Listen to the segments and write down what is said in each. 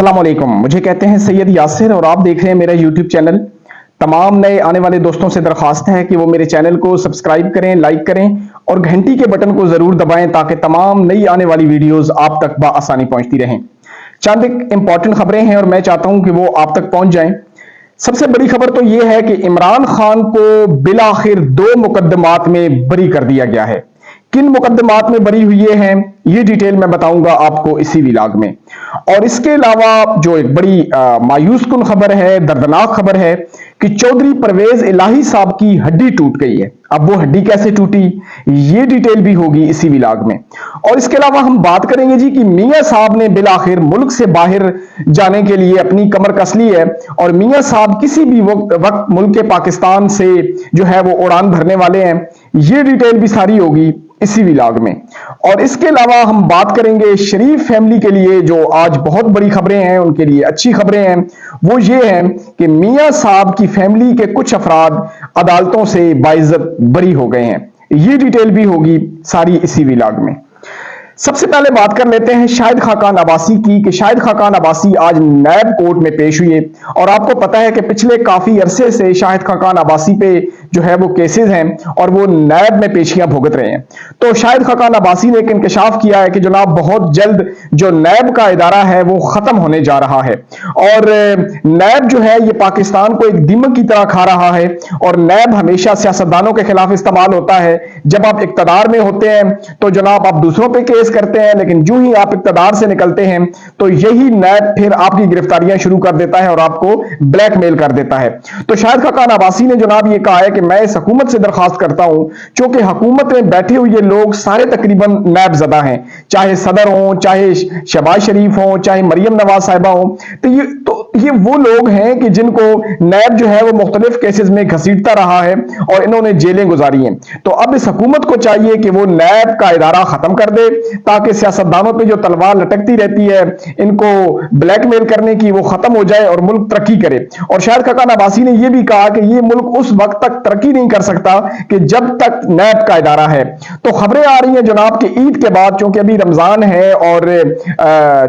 अस्सलाम वालेकुम। मुझे कहते हैं सैयद यासिर और आप देख रहे हैं मेरा यूट्यूब चैनल। तमाम नए आने वाले दोस्तों से दरख्वास्त है कि वो मेरे चैनल को सब्सक्राइब करें, लाइक करें और घंटी के बटन को जरूर दबाएं ताकि तमाम नई आने वाली वीडियोस आप तक बआसानी पहुंचती रहें। चंद एक इंपॉर्टेंट खबरें हैं और मैं चाहता हूं कि वो आप तक पहुंच जाएं। सबसे बड़ी खबर तो यह है कि इमरान खान को बिलाखिर 2 मुकदमात में बरी कर दिया गया है। किन मुकदमात में बरी हुई हैं ये डिटेल मैं बताऊंगा आपको इसी व्लॉग में। और इसके अलावा जो एक बड़ी मायूस कुन खबर है, दर्दनाक खबर है कि चौधरी परवेज इलाही साहब की हड्डी टूट गई है। अब वो हड्डी कैसे टूटी ये डिटेल भी होगी इसी व्लॉग में। और इसके अलावा हम बात करेंगे जी कि मियां साहब ने बिलाखिर मुल्क से बाहर जाने के लिए अपनी कमर कस ली है और मियां साहब किसी भी वक्त मुल्क के पाकिस्तान से जो है वो उड़ान भरने वाले हैं। ये डिटेल भी सारी होगी इसी व्लॉग में। और इसके अलावा हम बात करेंगे शरीफ फैमिली के लिए जो आज बहुत बड़ी खबरें हैं, उनके लिए अच्छी खबरें हैं। वो ये है कि मियां साहब की फैमिली के कुछ अफराद अदालतों से बाइज्जत बरी हो गए हैं। ये डिटेल भी होगी सारी इसी व्लॉग में। सबसे पहले बात कर लेते हैं शाहिद खाकान अब्बासी की कि शाहिद खाकान अब्बासी आज नैब कोर्ट में पेश हुए। और आपको पता है कि पिछले काफी अरसे से शाहिद खाकान अब्बासी पे जो है वो केसेस हैं और वो नैब में पेशियां भुगत रहे हैं। तो शाहिद खाकान अब्बासी ने एक इंकशाफ किया है कि जनाब बहुत जल्द जो नैब का इदारा है वो खत्म होने जा रहा है। और नैब जो है ये पाकिस्तान को एक दीमक की तरह खा रहा है। और नैब हमेशा सियासतदानों के खिलाफ इस्तेमाल होता है। जब आप इक्तदार में होते हैं तो जनाब आप दूसरों पे केस करते हैं, लेकिन जो ही आप इक्तदार से निकलते हैं तो यही नैब फिर आपकी गिरफ्तारियां शुरू कर देता है और आपको ब्लैकमेल कर देता है। तो शाहिद खाकान अब्बासी ने जनाब ये कहा है कि मैं इस हुकूमत से दरखास्त करता हूं, क्योंकि हुकूमत में बैठे हुए लोग सारे तकरीबन नैब ज़दा हैं, चाहे सदर हो, चाहे शहबाज शरीफ हो, चाहे मरियम नवाज साहिबा हो। तो ये वो लोग हैं कि जिनको नैब जो है वो मुख्तलिफ केसेस में घसीटता रहा है और इन्होंने जेलें गुजारी हैं। तो अब इस हुकूमत को चाहिए कि वो नैब का इदारा खत्म कर दे ताकि सियासतदानों पे जो तलवार लटकती रहती है इनको ब्लैकमेल करने की वो खत्म हो जाए और मुल्क तरक्की करे। और शाहिद खाकान अब्बासी ने यह भी कहा कि ये मुल्क उस वक्त तक तरक्की नहीं कर सकता कि जब तक नैब का इदारा है। तो खबरें आ रही हैं जनाब कि ईद के बाद, क्योंकि अभी रमजान है और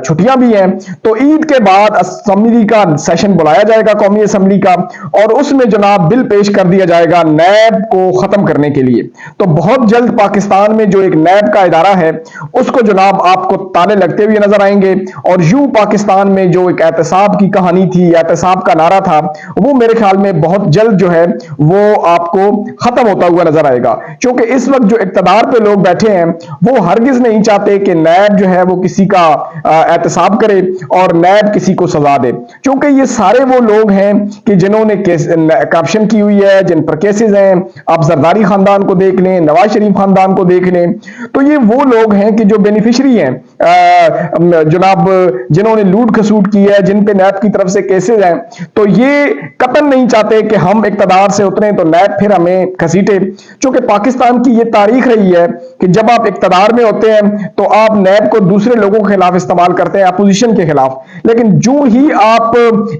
छुट्टियां भी हैं, तो ईद के बाद असेंबली का सेशन बुलाया जाएगा, कौमी असेंबली का, और उसमें जनाब बिल पेश कर दिया जाएगा नैब को खत्म करने के लिए। तो बहुत जल्द पाकिस्तान में जो एक नैब का इदारा है उसको जनाब आपको ताले लगते हुए नजर आएंगे। और यूं पाकिस्तान में जो एक एहतसाब की कहानी थी, एहतसाब का नारा था, वो मेरे ख्याल में बहुत जल्द जो है वो आपको खत्म होता हुआ नजर आएगा। क्योंकि इस वक्त जो इक्तदार पे लोग बैठे हैं वो हरगिज नहीं चाहते कि नैब जो है वो किसी का एहतसाब करे और नैब किसी को सजा दे। क्योंकि ये सारे वो लोग हैं कि जिन्होंने करप्शन की हुई है, जिन पर केसेस हैं। आप जरदारी खानदान को देख लें, नवाज शरीफ खानदान को देख लें, तो ये वो लोग हैं कि जो बेनिफिशरी हैं जनाब, जिन्होंने लूट खसूट की है, जिन पे नैब की तरफ से केसेस हैं। तो ये कतन नहीं चाहते कि हम इक्तदार से उतरे तो नैब फिर हमें घसीटे। क्योंकि पाकिस्तान की ये तारीख रही है कि जब आप इक्तदार में होते हैं तो आप नैब को दूसरे लोगों के खिलाफ इस्तेमाल करते हैं, अपोजिशन के खिलाफ, लेकिन जो ही आप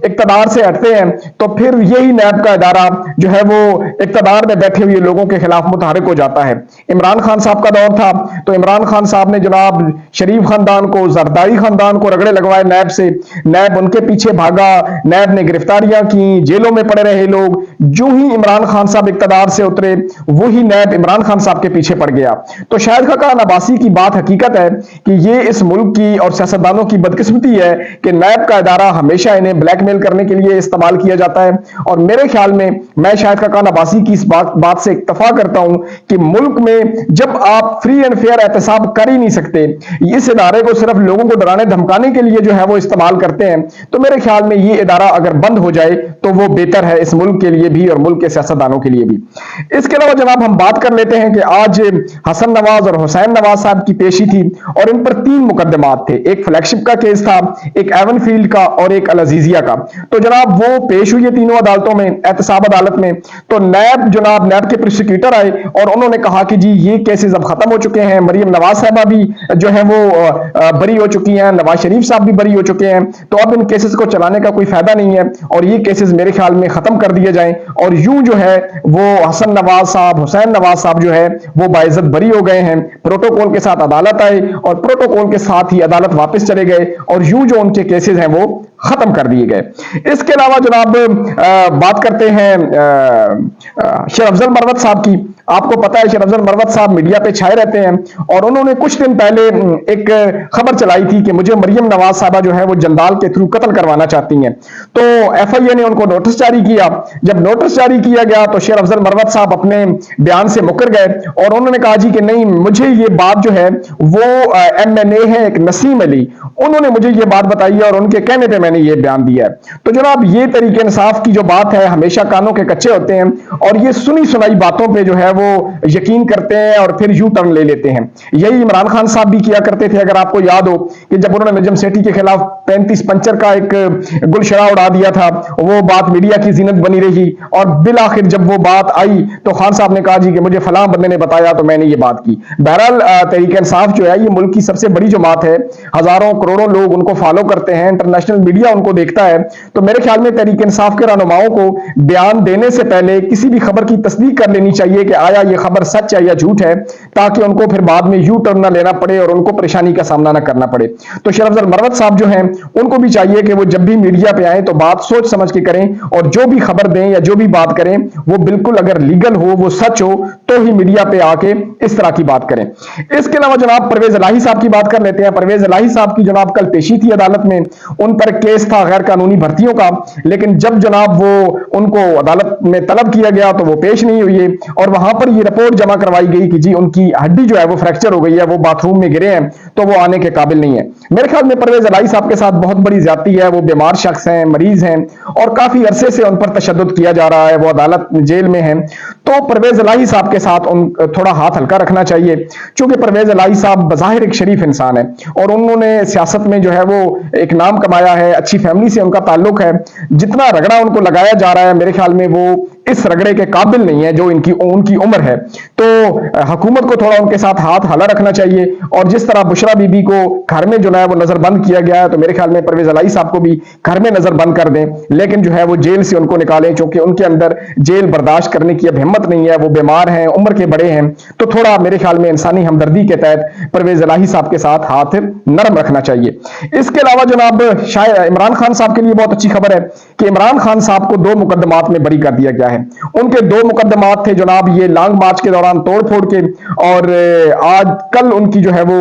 इक्तदार से हटते हैं तो फिर यही नैब का इदारा जो है वो इक्तदार में बैठे हुए लोगों के खिलाफ मुतहरिक हो जाता है। इमरान खान साहब का दौर था तो इमरान खान साहब ने जनाब शरीफ खानदान को, जरदारी खानदान को रगड़े लगवाए नैब से, नैब उनके पीछे भागा, नैब ने गिरफ्तारियां की, जेलों में पड़े रहे लोग। जो ही इमरान खान साहब इक्तदार से उतरे वही नैब इमरान खान साहब के पीछे पड़ गया। तो शाहिद खाकान अब्बासी की बात हकीकत है कि ये इस मुल्क की और सियासतदानों की बदकिस्मती है कि नैब का इदारा हमेशा इन्हें ब्लैकमेल करने के लिए इस्तेमाल किया जाता है। और मेरे ख्याल में मैं शाहिद खाकान अब्बासी की इस बात से इत्तफाक करता हूं कि मुल्क में जब आप फ्री एंड फेयर एहतसाब कर ही नहीं सकते, इस इदारे को सिर्फ लोगों को डराने धमकाने के लिए जो है वो इस्तेमाल करते हैं, तो मेरे ख्याल में ये इदारा अगर बंद हो जाए तो वो बेहतर है इस मुल्क के लिए भी और मुल्क के सियासतदानों के लिए भी। इसके अलावा जनाब हम बात कर लेते हैं कि आज हसन नवाज और हुसैन नवाज साहब की पेशी थी और इन पर 3 मुकदमात थे। एक फ्लैगशिप का केस था, एक एवन फील्ड का और एक अल अजीजिया का। तो जनाब वो पेश हुई है तीनों अदालतों में, एहतसाब अदालत में। तो नैब के प्रोसिक्यूटर आए और उन्होंने कहा कि जी ये केसेस अब खत्म हो चुके हैं, मरियम नवाज साहबा भी जो है वो बरी हो चुकी हैं, नवाज शरीफ साहब भी बरी हो चुके हैं। तो अब इन केसेस को चलाने का कोई फायदा नहीं है और ये केसेस मेरे ख्याल में खत्म कर दिए जाएं और यूं जो है वो हसन नवाज साहब, हुसैन नवाज साहब जो है वो बाइज्जत बरी हो गए हैं, प्रोटोकॉल के साथ अदालत आए और प्रोटोकॉल के साथ ही अदालत वापस चले गए और यूं जो उनके केसेस हैं वो खत्म कर दिए गए। इसके अलावा जनाब बात करते हैं शेर अफजल मरवत साहब की। आपको पता है शेर अफजल मरवत साहब मीडिया पे छाए रहते हैं और उन्होंने कुछ दिन पहले एक खबर चलाई थी कि मुझे मरियम नवाज साहबा जो है वो जंदाल के थ्रू कत्ल करवाना चाहती हैं। तो एफआईए ने उनको नोटिस जारी किया। जब नोटिस जारी किया गया तो शेर अफजल मरवत साहब अपने बयान से मुकर गए और उन्होंने कहा जी कि नहीं, मुझे ये बात जो है वो एमएनए है एक नसीम अली, उन्होंने मुझे ये बात बताई है और उनके कहने पे मैंने ये बयान दिया है। तो जनाब ये तरीके इंसाफ की जो बात है, हमेशा कानों के कच्चे होते हैं और ये सुनी सुनाई बातों पे जो है वो यकीन करते हैं और फिर यू टर्न ले लेते हैं। यही इमरान खान साहब भी किया करते थे। अगर आपको याद हो कि जब उन्होंने नजम सेठी के खिलाफ 35 पंचर का एक गुलशरा उड़ा दिया था, वो बात मीडिया की जीनत बनी रही और बिल आखिर जब वो बात आई तो खान साहब ने कहा जी कि मुझे फलां बंदे ने बताया तो मैंने ये बात की। बहरहाल तहरीक इंसाफ जो है ये मुल्क की सबसे बड़ी जमात है, हजारों करोड़ों लोग उनको फॉलो करते हैं, इंटरनेशनल मीडिया उनको देखता है। तो मेरे ख्याल में तहरीक इंसाफ के रहनुमाओं को बयान देने से पहले किसी भी खबर की तस्दीक कर लेनी चाहिए कि आया ये खबर सच है या झूठ है, ताकि उनको फिर बाद में यू टर्न ना लेना पड़े और उनको परेशानी का सामना ना करना पड़े। तो शेर अफजल मरवत साहब जो हैं उनको भी चाहिए कि वो जब भी मीडिया पे आए तो बात सोच समझ के करें और जो भी खबर दें या जो भी बात करें वो बिल्कुल अगर लीगल हो, वो सच हो तो ही मीडिया पे आके इस तरह की बात करें। इसके अलावा जनाब परवेज इलाही साहब की बात कर लेते हैं। परवेज इलाही साहब की जनाब कल पेशी थी अदालत में, उन पर केस था गैर कानूनी भर्तियों का, लेकिन जब जनाब वो उनको अदालत में तलब किया गया तो वो पेश नहीं हुई और वहां पर ये रिपोर्ट जमा करवाई गई कि जी उनकी हड्डी जो है वो फ्रैक्चर हो गई है, वो बाथरूम में गिरे हैं तो वो आने के काबिल नहीं है। मेरे ख्याल में परवेज इलाही साहब के साथ बहुत बड़ी ज्यादती है। वो बीमार शख्स हैं, मरीज हैं और काफी अरसे से उन पर तशद्दुद किया जा रहा है, वो अदालत जेल में हैं। तो परवेज इलाही साहब के साथ थोड़ा हाथ हल्का रखना चाहिए, क्योंकि परवेज इलाही साहब बज़ाहिर एक शरीफ इंसान है और उन्होंने सियासत में जो है वो एक नाम कमाया है, अच्छी फैमिली से उनका ताल्लुक है। जितना रगड़ा उनको लगाया जा रहा है मेरे ख्याल में वो इस रगड़े के काबिल नहीं है जो उनकी उम्र है। तो हुकूमत को थोड़ा उनके साथ हाथ हला रखना चाहिए और जिस तरह बुशरा बीबी को घर में जो है वो नजरबंद किया गया है, तो मेरे ख्याल में परवेज इलाही साहब को भी घर में नजरबंद कर दें, लेकिन जो है वो जेल से उनको निकालें, क्योंकि उनके अंदर जेल बर्दाश्त करने की अब हिम्मत नहीं है। वो बीमार हैं, उम्र के बड़े हैं, तो थोड़ा मेरे ख्याल में इंसानी हमदर्दी के तहत परवेज इलाही साहब के साथ हाथ नरम रखना चाहिए। इसके अलावा जनाब शायद इमरान खान साहब के लिए बहुत अच्छी खबर है कि इमरान खान साहब को 2 मुकदमात में बरी कर दिया गया है। उनके 2 मुकदमात थे जनाब, ये लॉन्ग मार्च के दौरान तोड़ फोड़ के और आज कल उनकी जो है वो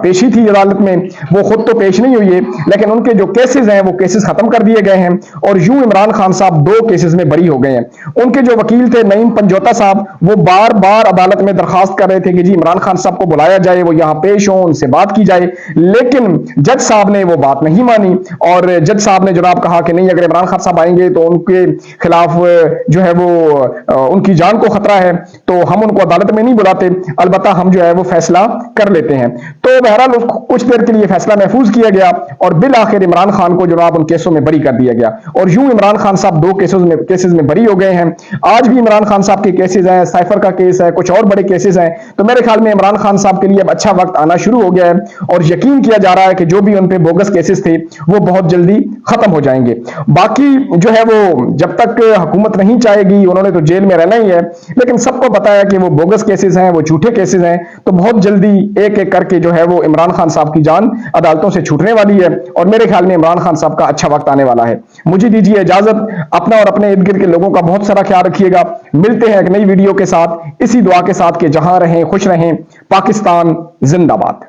पेशी थी अदालत में। वो खुद तो पेश नहीं हुई है, लेकिन उनके जो केसेस हैं वो केसेस खत्म कर दिए गए हैं और यूं इमरान खान साहब 2 केसेस में बरी हो गए हैं। उनके जो वकील थे नईम पंजोता साहब, वो बार बार अदालत में दरखास्त कर रहे थे कि जी इमरान खान साहब को बुलाया जाए, वो यहां पेश हो, उनसे बात की जाए, लेकिन जज साहब ने वो बात नहीं मानी और जज साहब ने जनाब कहा कि नहीं, अगर इमरान खान साहब आएंगे तो उनके खिलाफ जो है वो उनकी जान को खतरा है, तो हम उनको अदालत में नहीं बुलाते, अलबत्ता हम जो है वो फैसला कर लेते हैं। तो बहरहाल कुछ देर के लिए फैसला महफूज किया गया और बिल आखिर इमरान खान को जनाब उन केसों में बरी कर दिया गया और यूं इमरान खान साहब 2 केसेस में बरी हो गए हैं। आज भी इमरान खान साहब के केसेस हैं, साइफर का केस है, कुछ और बड़े केसेस हैं। तो मेरे ख्याल में इमरान खान साहब के लिए अब अच्छा वक्त आना शुरू हो गया है और यकीन किया जा रहा है कि जो भी उन पे बोगस केसेस थे वो बहुत जल्दी खत्म हो जाएंगे। बाकी जो है वो जब तक हुकूमत नहीं चाहेगी, उन्होंने तो जेल में रहना ही है, लेकिन सबको पता है कि वो बोगस केसेस हैं, वो झूठे केसेस हैं, तो बहुत जल्दी एक एक करके जो है वो इमरान खान साहब की जान अदालतों से छूटने वाली है और मेरे ख्याल में इमरान खान साहब का अच्छा वक्त आने वाला है। मुझे दीजिए इजाजत, अपना और अपने इर्द गिर्द के लोगों का बहुत सारा ख्याल रखिएगा। मिलते हैं एक नई वीडियो के साथ, इसी दुआ के साथ कि जहां रहें खुश रहें। पाकिस्तान जिंदाबाद।